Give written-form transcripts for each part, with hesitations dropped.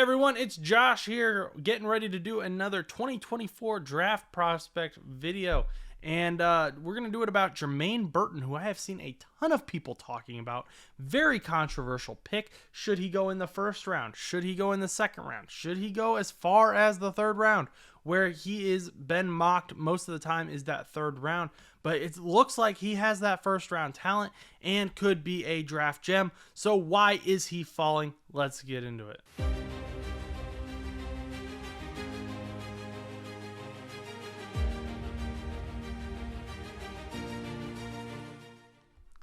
everyone, it's Josh here, getting ready to do another 2024 draft prospect video. And we're going to do it about Jermaine Burton, who I have seen a ton of people talking about. Very controversial pick. Should he go in the first round? Should he go in the second round? Should he go as far as the third round? Where he is been mocked most of the time is that third round. But it looks like he has that first round talent and could be a draft gem. So why is he falling? Let's get into it.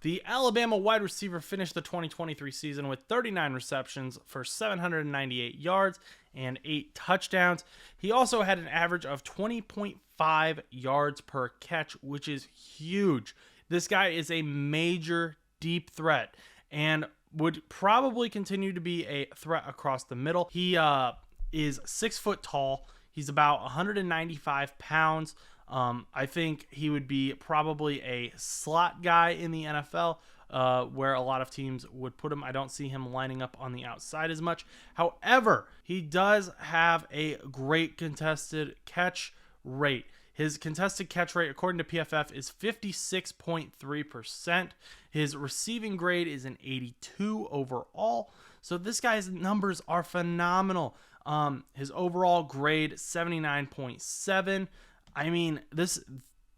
The Alabama wide receiver finished the 2023 season with 39 receptions for 798 yards and 8 touchdowns. He also had an average of 20.5 yards per catch, which is huge. This guy is a major deep threat and would probably continue to be a threat across the middle. He is 6 foot tall. He's about 195 pounds. I think he would be probably a slot guy in the NFL, where a lot of teams would put him. I don't see him lining up on the outside as much. However, he does have a great contested catch rate. His contested catch rate, according to PFF, is 56.3%. His receiving grade is an 82 overall. So this guy's numbers are phenomenal. His overall grade, 79.7. I mean, this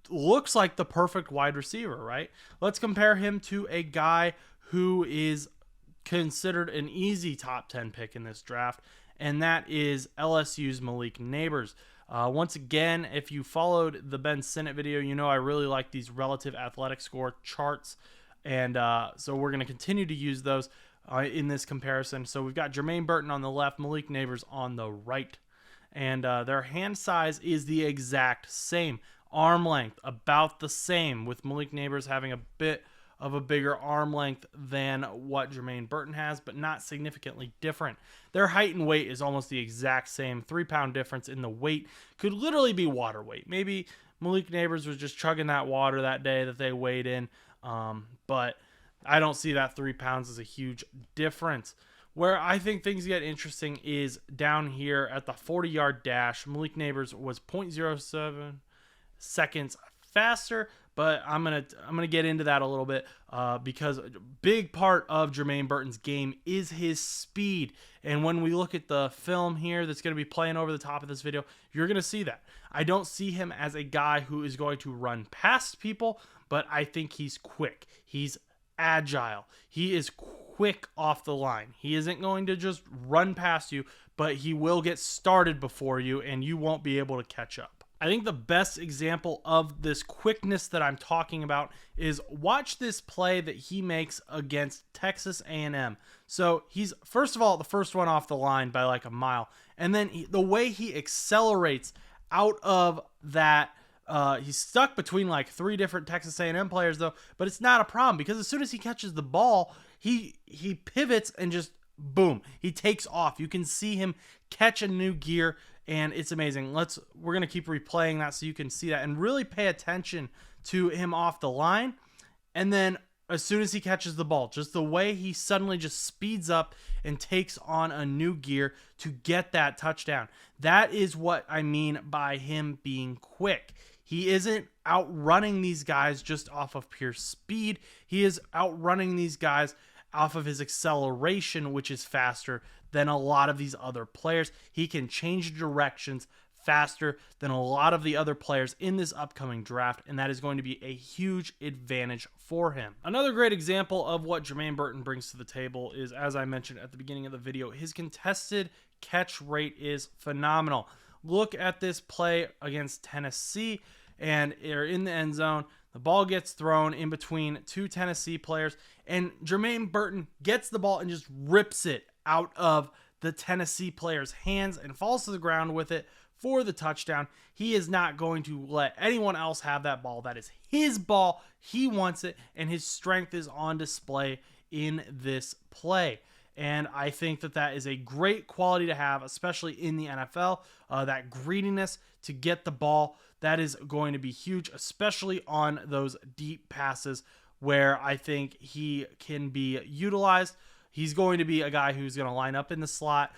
looks like the perfect wide receiver, right? Let's compare him to a guy who is considered an easy top 10 pick in this draft, and that is LSU's Malik Nabers. Once again, if you followed the Ben Sinnott video, you know I really like these relative athletic score charts, and so we're going to continue to use those in this comparison. So we've got Jermaine Burton on the left, Malik Nabers on the right. And their hand size is the exact same. Arm length, about the same, with Malik Nabers having a bit of a bigger arm length than what Jermaine Burton has, but not significantly different. Their height and weight is almost the exact same. 3-pound difference in the weight. Could literally be water weight. Maybe Malik Nabers was just chugging that water that day that they weighed in, but I don't see that 3 pounds as a huge difference. Where I think things get interesting is down here at the 40-yard dash. Malik Nabers was 0.07 seconds faster, but I'm gonna get into that a little bit because a big part of Jermaine Burton's game is his speed. And when we look at the film here that's going to be playing over the top of this video, you're going to see that. I don't see him as a guy who is going to run past people, but I think he's quick. He's agile. He is quick off the line. He isn't going to just run past you, but he will get started before you and you won't be able to catch up. I think the best example of this quickness that I'm talking about is watch this play that he makes against Texas A&M. So he's, first of all, the first one off the line by like a mile. And then the way he accelerates out of that, he's stuck between like 3 different Texas A&M players though, but it's not a problem because as soon as he catches the ball, he pivots and just boom, he takes off. You can see him catch a new gear and it's amazing. We're going to keep replaying that so you can see that and really pay attention to him off the line. And then as soon as he catches the ball, just the way he suddenly just speeds up and takes on a new gear to get that touchdown. That is what I mean by him being quick. He isn't outrunning these guys just off of pure speed. He is outrunning these guys off of his acceleration, which is faster than a lot of these other players. He can change directions faster than a lot of the other players in this upcoming draft, and that is going to be a huge advantage for him. Another great example of what Jermaine Burton brings to the table is, as I mentioned at the beginning of the video, his contested catch rate is phenomenal. Look at this play against Tennessee, and they're in the end zone. The ball gets thrown in between 2 Tennessee players, and Jermaine Burton gets the ball and just rips it out of the Tennessee player's hands and falls to the ground with it for the touchdown. He is not going to let anyone else have that ball. That is his ball. He wants it, and his strength is on display in this play. And I think that that is a great quality to have, especially in the NFL. That greediness to get the ball, that is going to be huge, especially on those deep passes where I think he can be utilized. He's going to be a guy who's going to line up in the slot,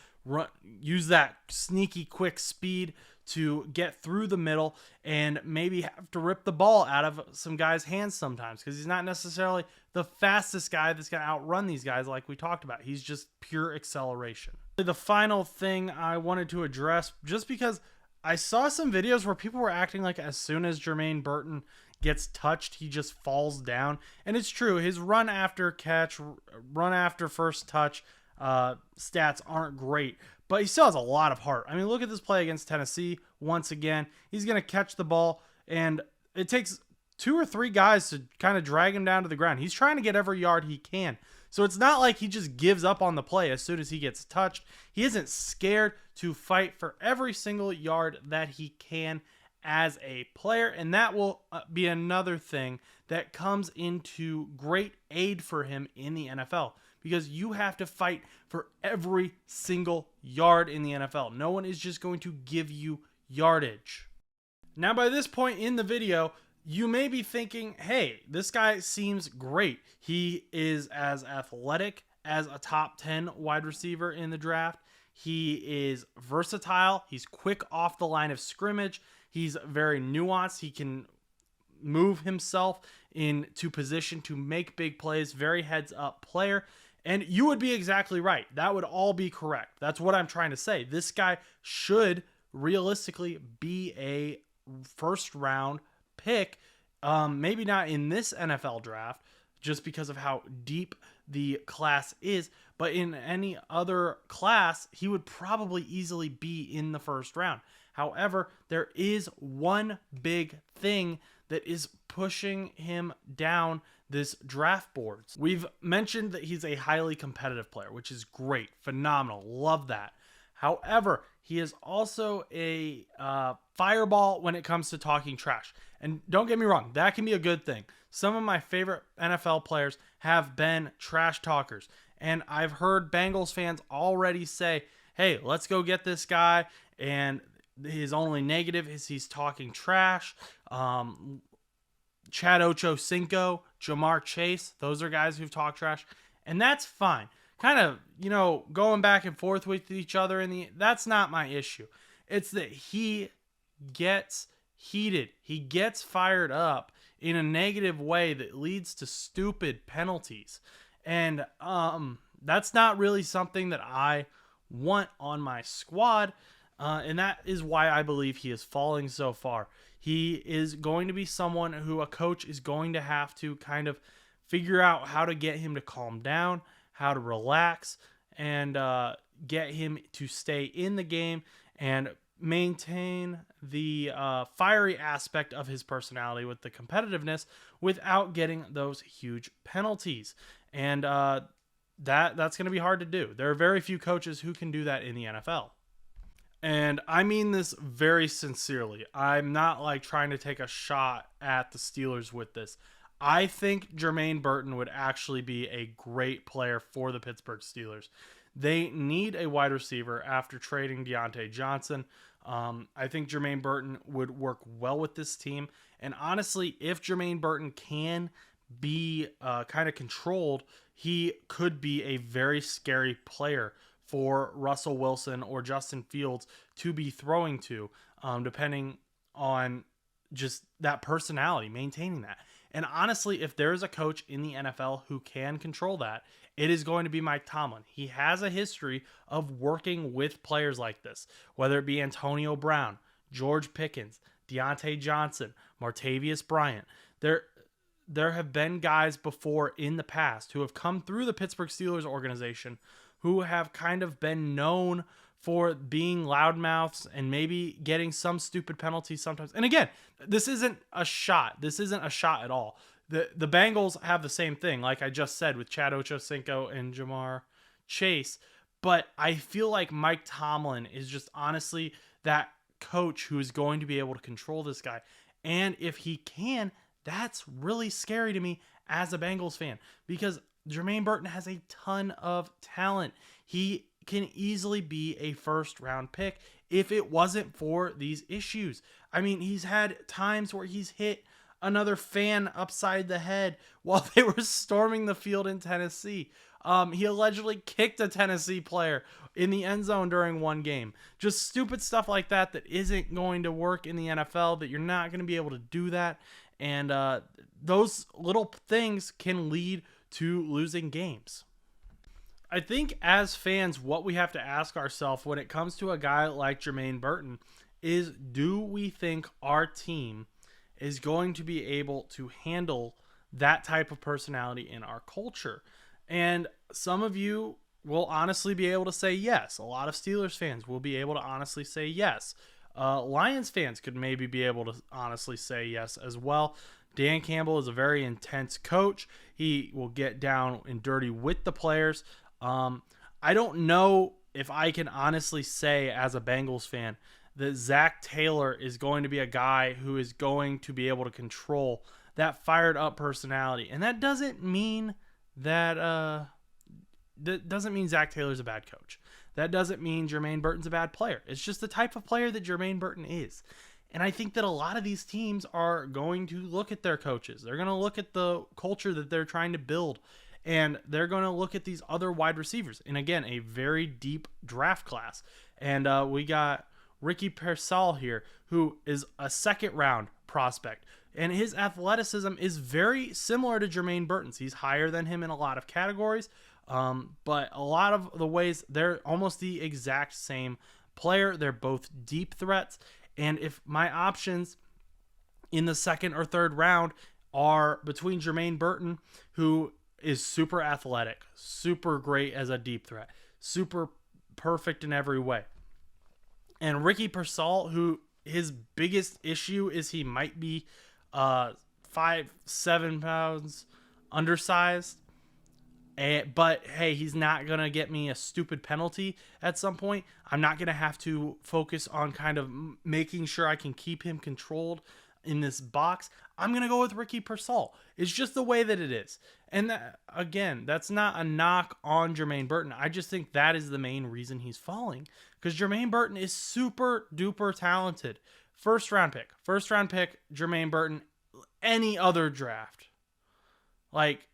use that sneaky quick speed to get through the middle and maybe have to rip the ball out of some guys' hands sometimes, because he's not necessarily the fastest guy that's going to outrun these guys like we talked about. He's just pure acceleration. The final thing I wanted to address, just because I saw some videos where people were acting like as soon as Jermaine Burton gets touched, he just falls down. And it's true. His run after catch, run after first touch stats aren't great, but he still has a lot of heart. I mean, look at this play against Tennessee. Once again, he's going to catch the ball, and it takes 2 or 3 guys to kind of drag him down to the ground. He's trying to get every yard he can. So it's not like he just gives up on the play as soon as he gets touched. He isn't scared to fight for every single yard that he can as a player, and that will be another thing that comes into great aid for him in the NFL, because you have to fight for every single yard in the NFL. No one is just going to give you yardage. Now, by this point in the video, you may be thinking, hey, this guy seems great. He is as athletic as a top 10 wide receiver in the draft. He is versatile. He's quick off the line of scrimmage. He's very nuanced. He can move himself into position to make big plays. Very heads up player. And you would be exactly right. That would all be correct. That's what I'm trying to say. This guy should realistically be a first round pick. Maybe not in this NFL draft, just because of how deep the class is, but in any other class, he would probably easily be in the first round. However, there is one big thing that is pushing him down this draft boards. We've mentioned that he's a highly competitive player, which is great, phenomenal, love that. However, he is also a fireball when it comes to talking trash. And don't get me wrong, that can be a good thing. Some of my favorite NFL players have been trash talkers. And I've heard Bengals fans already say, hey, let's go get this guy. And his only negative is he's talking trash. Chad Ochocinco, Jamar Chase, those are guys who've talked trash. And that's fine. Kind of, going back and forth with each other. That's not my issue. It's that he gets heated. He gets fired up in a negative way that leads to stupid penalties. And that's not really something that I want on my squad. And that is why I believe he is falling so far. He is going to be someone who a coach is going to have to kind of figure out how to get him to calm down, how to relax, and get him to stay in the game and maintain the fiery aspect of his personality with the competitiveness without getting those huge penalties. And that's going to be hard to do. There are very few coaches who can do that in the NFL. And I mean this very sincerely. I'm not like trying to take a shot at the Steelers with this. I think Jermaine Burton would actually be a great player for the Pittsburgh Steelers. They need a wide receiver after trading Deontay Johnson. I think Jermaine Burton would work well with this team. And honestly, if Jermaine Burton can be kind of controlled, he could be a very scary player for Russell Wilson or Justin Fields to be throwing to, depending on just that personality, maintaining that. And honestly, if there is a coach in the NFL who can control that, it is going to be Mike Tomlin. He has a history of working with players like this, whether it be Antonio Brown, George Pickens, Deontay Johnson, Martavius Bryant. There have been guys before in the past who have come through the Pittsburgh Steelers organization who have kind of been known for being loudmouths and maybe getting some stupid penalties sometimes. And again, this isn't a shot. This isn't a shot at all. The Bengals have the same thing, like I just said, with Chad Ochocinco and Jamar Chase. But I feel like Mike Tomlin is just honestly that coach who is going to be able to control this guy. And if he can, that's really scary to me as a Bengals fan, because Jermaine Burton has a ton of talent. He can easily be a first-round pick if it wasn't for these issues. I mean, he's had times where he's hit another fan upside the head while they were storming the field in Tennessee. He allegedly kicked a Tennessee player in the end zone during one game. Just stupid stuff like that that isn't going to work in the NFL, that you're not going to be able to do that. And those little things can lead to losing games. I think as fans, what we have to ask ourselves when it comes to a guy like Jermaine Burton is, do we think our team is going to be able to handle that type of personality in our culture? And some of you will honestly be able to say yes. A lot of Steelers fans will be able to honestly say yes. Lions fans could maybe be able to honestly say yes as well. Dan Campbell is a very intense coach. He will get down and dirty with the players. I don't know if I can honestly say as a Bengals fan that Zach Taylor is going to be a guy who is going to be able to control that fired up personality. And that doesn't mean that doesn't mean Zach Taylor's a bad coach. That doesn't mean Jermaine Burton's a bad player. It's just the type of player that Jermaine Burton is. And I think that a lot of these teams are going to look at their coaches. They're going to look at the culture that they're trying to build. And they're going to look at these other wide receivers. And again, a very deep draft class. And we got Ricky Pearsall here, who is a second-round prospect. And his athleticism is very similar to Jermaine Burton's. He's higher than him in a lot of categories. But a lot of the ways, they're almost the exact same player. They're both deep threats. And if my options in the second or third round are between Jermaine Burton, who is super athletic, super great as a deep threat, super perfect in every way, and Ricky Pearsall, who his biggest issue is he might be 5'7" pounds undersized, but hey, he's not going to get me a stupid penalty at some point. I'm not going to have to focus on kind of making sure I can keep him controlled in this box. I'm going to go with Ricky Pearsall. It's just the way that it is. And that, again, that's not a knock on Jermaine Burton. I just think that is the main reason he's falling, because Jermaine Burton is super duper talented. First round pick, Jermaine Burton, any other draft. Like,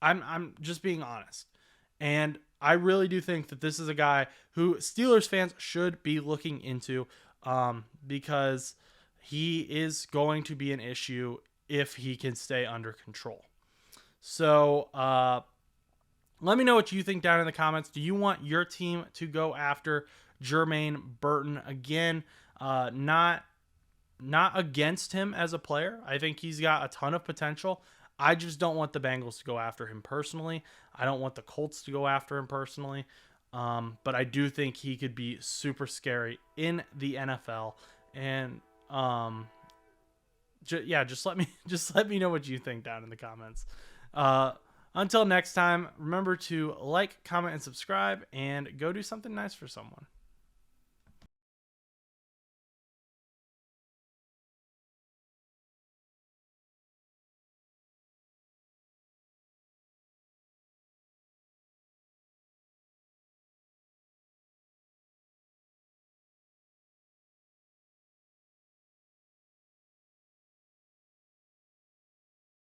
I'm just being honest. And I really do think that this is a guy who Steelers fans should be looking into, because he is going to be an issue if he can stay under control. So let me know what you think down in the comments. Do you want your team to go after Jermaine Burton again? Not against him as a player. I think he's got a ton of potential. I just don't want the Bengals to go after him personally. I don't want the Colts to go after him personally. But I do think he could be super scary in the NFL. And just let me know what you think down in the comments. Until next time, remember to like, comment, and subscribe, and go do something nice for someone.